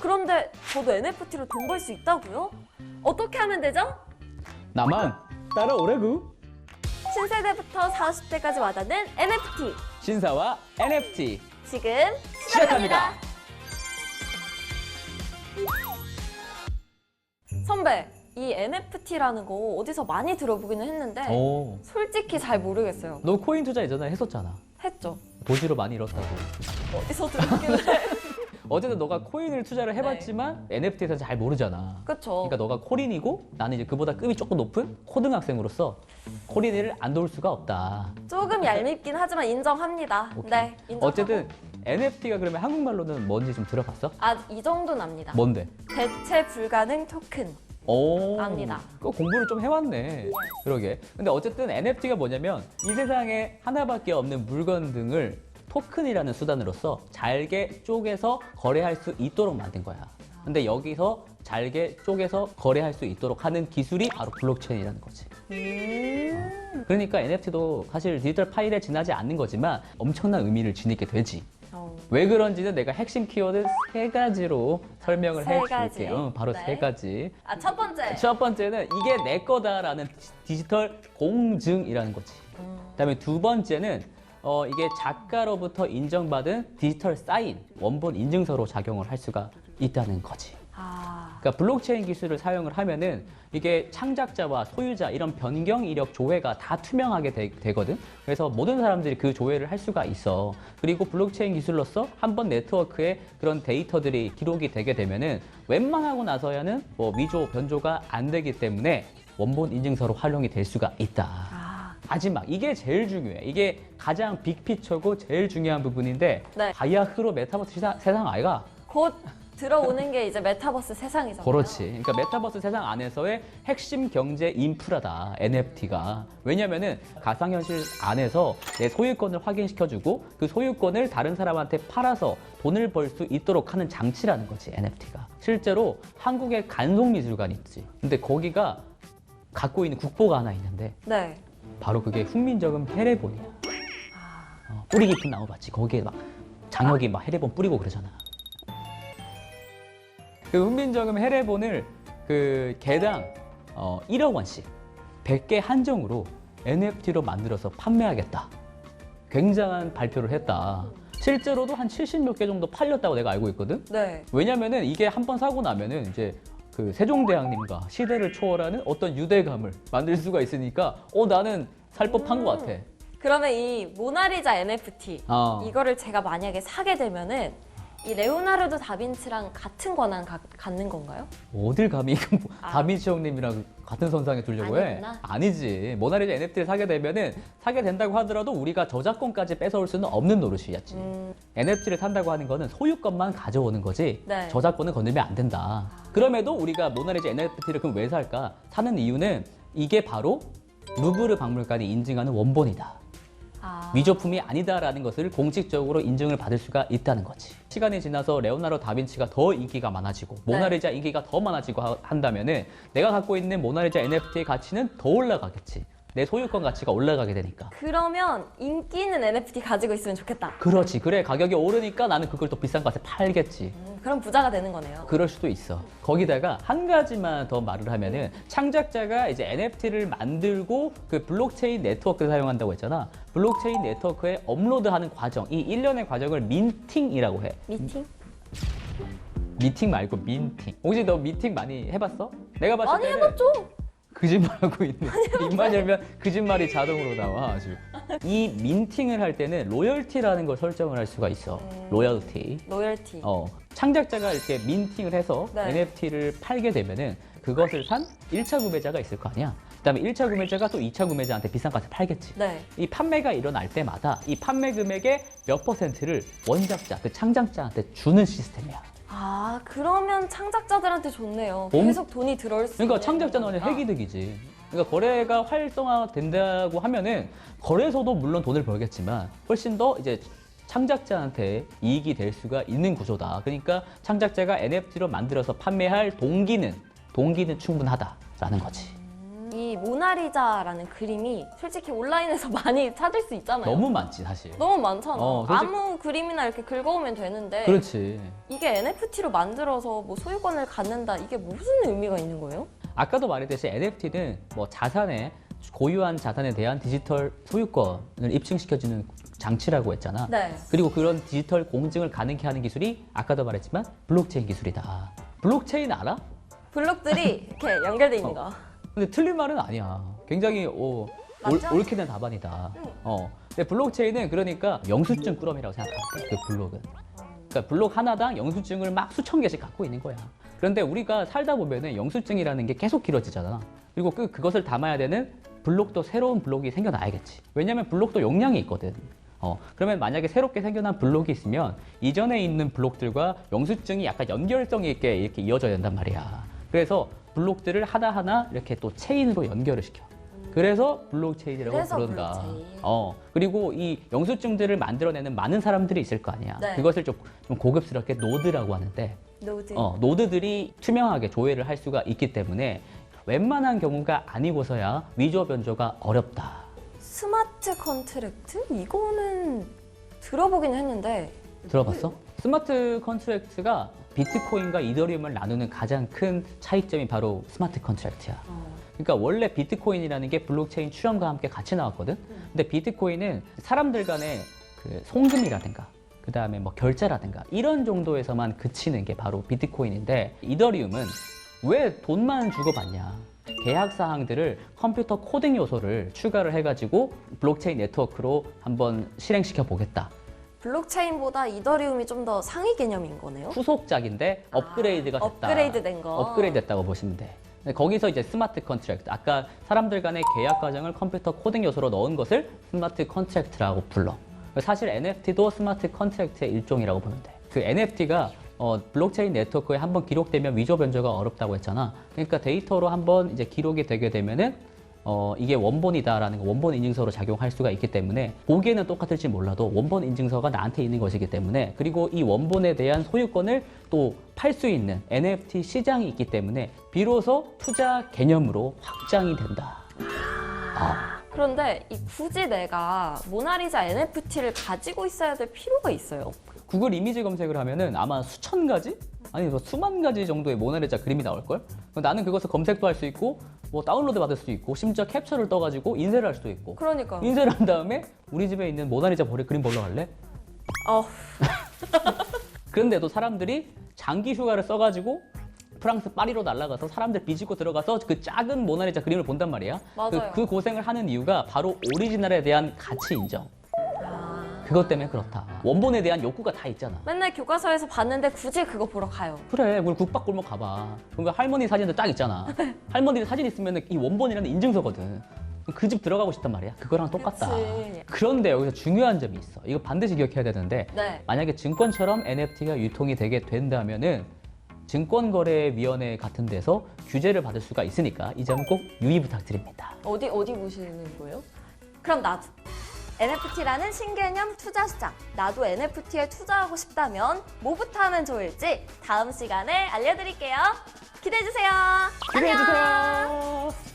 그런데 저도 NFT로 돈 벌 수 있다고요? 어떻게 하면 되죠? 나만 따라오라구. 신세대부터 40대까지 와닿는 NFT. 신사와 NFT 지금 시작합니다. 선배, 이 NFT라는 거 어디서 많이 들어보기는 했는데 오, 솔직히 잘 모르겠어요. 너 코인 투자 예전에 했었잖아. 했죠? 도지로 많이 잃었다고. 어디서 들었길래? 어쨌든 너가 코인을 투자를 해봤지만 NFT에 대해서 잘 모르잖아. 그쵸? 그러니까 너가 코린이고 나는 이제 그보다 급이 조금 높은 코등학생으로서 코린이를 안 도울 수가 없다. 조금 얄밉긴 하지만 인정합니다. 오케이. 네, 인정하고. 어쨌든 NFT가 그러면 한국말로는 뭔지 좀 들어봤어? 이 정도는 압니다. 뭔데? 대체 불가능 토큰. 오, 압니다. 그 공부를 좀 해왔네. 그러게. 근데 어쨌든 NFT가 뭐냐면 이 세상에 하나밖에 없는 물건 등을 토큰이라는 수단으로서 잘게 쪼개서 거래할 수 있도록 만든 거야. 근데 여기서 잘게 쪼개서 거래할 수 있도록 하는 기술이 바로 블록체인이라는 거지. 그러니까 NFT도 사실 디지털 파일에 지나지 않는 거지만 엄청난 의미를 지니게 되지. 왜 그런지는 내가 핵심 키워드 세 가지로 설명을 세 해줄게. 가지. 바로 네. 세 가지. 첫 번째. 첫 번째는 이게 내 거다라는 디지털 공증이라는 거지. 그다음에 두 번째는 이게 작가로부터 인정받은 디지털 사인, 원본 인증서로 작용을 할 수가 있다는 거지. 그러니까 블록체인 기술을 사용을 하면은 이게 창작자와 소유자 이런 변경 이력 조회가 다 투명하게 되거든. 그래서 모든 사람들이 그 조회를 할 수가 있어. 그리고 블록체인 기술로서 한번 네트워크에 그런 데이터들이 기록이 되게 되면은 웬만하고 나서야는 뭐 위조, 변조가 안 되기 때문에 원본 인증서로 활용이 될 수가 있다. 마지막, 이게 제일 중요해. 이게 가장 빅피처고 제일 중요한 부분인데 네. 바야흐로 메타버스 세상 아이가? 곧 들어오는 게 이제 메타버스 세상이잖아요. 그렇지. 그러니까 메타버스 세상 안에서의 핵심 경제 인프라다, NFT가. 왜냐면은 가상현실 안에서 내 소유권을 확인시켜주고 그 소유권을 다른 사람한테 팔아서 돈을 벌 수 있도록 하는 장치라는 거지, NFT가. 실제로 한국에 간송미술관이 있지. 근데 거기가 갖고 있는 국보가 하나 있는데 네. 바로 그게 훈민정음 해례본이야. 뿌리 깊은 나무밭이 거기에 막 장혁이 막 해례본 뿌리고 그러잖아. 그 훈민정음 해례본을 그 개당 1억 원씩 100개 한정으로 NFT로 만들어서 판매하겠다. 굉장한 발표를 했다. 실제로도 한 70몇 개 정도 팔렸다고 내가 알고 있거든. 네. 왜냐면은 이게 한 번 사고 나면은 이제 그 세종대왕님과 시대를 초월하는 어떤 유대감을 만들 수가 있으니까 나는 살 법한 것 같아. 그러면 이 모나리자 NFT 이거를 제가 만약에 사게 되면은 이 레오나르도 다빈치랑 같은 권한 갖는 건가요? 어딜 감히 다빈치 형님이랑 같은 선상에 두려고 해? 아니구나. 아니지. 모나리자 NFT를 사게 되면은 사게 된다고 하더라도 우리가 저작권까지 뺏어올 수는 없는 노릇이었지. NFT를 산다고 하는 거는 소유권만 가져오는 거지. 네. 저작권은 건들면 안 된다. 그럼에도 우리가 모나리자 NFT를 그럼 왜 살까? 사는 이유는 이게 바로 루브르 박물관이 인증하는 원본이다. 위조품이 아니다라는 것을 공식적으로 인증을 받을 수가 있다는 거지. 시간이 지나서 레오나르도 다빈치가 더 인기가 많아지고 모나리자 인기가 더 많아지고 한다면은 내가 갖고 있는 모나리자 NFT의 가치는 더 올라가겠지. 내 소유권 가치가 올라가게 되니까. 그러면 인기 있는 NFT 가지고 있으면 좋겠다. 그렇지. 그래, 가격이 오르니까 나는 그걸 또 비싼 값에 팔겠지. 그럼 부자가 되는 거네요. 그럴 수도 있어. 거기다가 한 가지만 더 말을 하면은 창작자가 이제 NFT를 만들고 그 블록체인 네트워크를 사용한다고 했잖아. 블록체인 네트워크에 업로드하는 과정, 이 일련의 과정을 민팅이라고 해. 미팅? 미팅 말고 민팅. 혹시 너 미팅 많이 해봤어? 내가 봤을 많이 때는 해봤죠. 거짓말하고 있네. 입만 열면 거짓말이 자동으로 나와 아주. 이 민팅을 할 때는 로열티라는 걸 설정을 할 수가 있어. 로열티. 로열티. 창작자가 이렇게 민팅을 해서 네. NFT를 팔게 되면은 그것을 산 1차 구매자가 있을 거 아니야. 그다음에 1차 구매자가 또 2차 구매자한테 비싼 값에 팔겠지. 네. 이 판매가 일어날 때마다 이 판매 금액의 몇 퍼센트를 원작자, 그 창작자한테 주는 시스템이야. 그러면 창작자들한테 좋네요. 엄- 계속 돈이 들어올 수 그러니까 있는 창작자는 완전 거니까. 핵이득이지. 그러니까 거래가 활성화된다고 하면은 거래소도 물론 돈을 벌겠지만 훨씬 더 이제 창작자한테 이익이 될 수가 있는 구조다. 그러니까 창작자가 NFT로 만들어서 판매할 동기는 충분하다라는 거지. 이 모나리자라는 그림이 솔직히 온라인에서 많이 찾을 수 있잖아요. 너무 많지 사실. 너무 많잖아. 솔직히- 아무 그림이나 이렇게 긁어오면 되는데 그렇지. 이게 NFT로 만들어서 뭐 소유권을 갖는다 이게 무슨 의미가 있는 거예요? 아까도 말했듯이 NFT는 뭐 자산에 고유한 자산에 대한 디지털 소유권을 입증시켜주는 장치라고 했잖아. 네. 그리고 그런 디지털 공증을 가능케 하는 기술이 아까도 말했지만 블록체인 기술이다. 블록체인 알아? 블록들이 이렇게 연결돼 있는 거. 근데 틀린 말은 아니야. 굉장히 맞죠? 옳게 된 답안이다. 근데 블록체인은 그러니까 영수증 꾸러미라고 생각하면 돼. 그 블록은. 그러니까 블록 하나당 영수증을 막 수천 개씩 갖고 있는 거야. 그런데 우리가 살다 보면은 영수증이라는 게 계속 길어지잖아. 그리고 그것을 담아야 되는 블록도 새로운 블록이 생겨나야겠지. 왜냐면 블록도 용량이 있거든. 그러면 만약에 새롭게 생겨난 블록이 있으면 이전에 있는 블록들과 영수증이 약간 연결성이 있게 이렇게 이어져야 된단 말이야. 그래서 블록들을 하나하나 이렇게 또 체인으로 연결을 시켜. 그래서 블록체인이라고 그래서 부른다. 블록체인. 그리고 이 영수증들을 만들어내는 많은 사람들이 있을 거 아니야. 네. 그것을 좀 고급스럽게 노드라고 하는데 노드. 노드들이 투명하게 조회를 할 수가 있기 때문에 웬만한 경우가 아니고서야 위조 변조가 어렵다. 스마트 컨트랙트? 이거는 들어보긴 했는데 들어봤어? 스마트 컨트랙트가 비트코인과 이더리움을 나누는 가장 큰 차이점이 바로 스마트 컨트랙트야. 그러니까 원래 비트코인이라는 게 블록체인 출현과 함께 같이 나왔거든. 근데 비트코인은 사람들 간의 그 송금이라든가 그 다음에 뭐 결제라든가 이런 정도에서만 그치는 게 바로 비트코인인데 이더리움은 왜 돈만 주고받냐? 계약 사항들을 컴퓨터 코딩 요소를 추가를 해가지고 블록체인 네트워크로 한번 실행시켜 보겠다. 블록체인보다 이더리움이 좀 더 상위 개념인 거네요? 후속작인데 업그레이드가 됐다. 업그레이드 된 거. 업그레이드 됐다고 보시면 돼. 근데 거기서 이제 스마트 컨트랙트, 아까 사람들 간의 계약 과정을 컴퓨터 코딩 요소로 넣은 것을 스마트 컨트랙트라고 불러. 사실 NFT도 스마트 컨트랙트의 일종이라고 보면 돼. 그 NFT가 블록체인 네트워크에 한번 기록되면 위조 변조가 어렵다고 했잖아. 그러니까 데이터로 한번 이제 기록이 되게 되면은 이게 원본이다라는 거, 원본 인증서로 작용할 수가 있기 때문에 보기에는 똑같을지 몰라도 원본 인증서가 나한테 있는 것이기 때문에 그리고 이 원본에 대한 소유권을 또 팔 수 있는 NFT 시장이 있기 때문에 비로소 투자 개념으로 확장이 된다. 그런데 굳이 내가 모나리자 NFT를 가지고 있어야 될 필요가 있어요. 구글 이미지 검색을 하면은 아마 수천 가지? 아니 뭐 수만 가지 정도의 모나리자 그림이 나올걸? 나는 그것을 검색도 할 수 있고 뭐 다운로드 받을 수 있고 심지어 캡처를 떠가지고 인쇄를 할 수도 있고 그러니까. 인쇄를 한 다음에 우리 집에 있는 모나리자 그림 보러 갈래? 그런데도 사람들이 장기 휴가를 써가지고 프랑스 파리로 날아가서 사람들 비집고 들어가서 그 작은 모나리자 그림을 본단 말이야. 맞아요. 그 고생을 하는 이유가 바로 오리지널에 대한 가치 인정. 그것 때문에 그렇다. 원본에 대한 욕구가 다 있잖아. 맨날 교과서에서 봤는데 굳이 그거 보러 가요. 그래, 우리 국밥골목 가봐. 그러니까 할머니 사진도 딱 있잖아. 할머니 사진 있으면 이 원본이라는 인증서거든. 그 집 들어가고 싶단 말이야. 그거랑 똑같다. 그치. 그런데 여기서 중요한 점이 있어. 이거 반드시 기억해야 되는데 네. 만약에 증권처럼 NFT가 유통이 되게 된다면은 증권거래위원회 같은 데서 규제를 받을 수가 있으니까 이 점 꼭 유의 부탁드립니다. 어디 보시는 거예요? 그럼 나도. NFT라는 신개념 투자 시장. 나도 NFT에 투자하고 싶다면 뭐부터 하면 좋을지 다음 시간에 알려드릴게요. 기대해주세요. 안녕. 기대해주세요.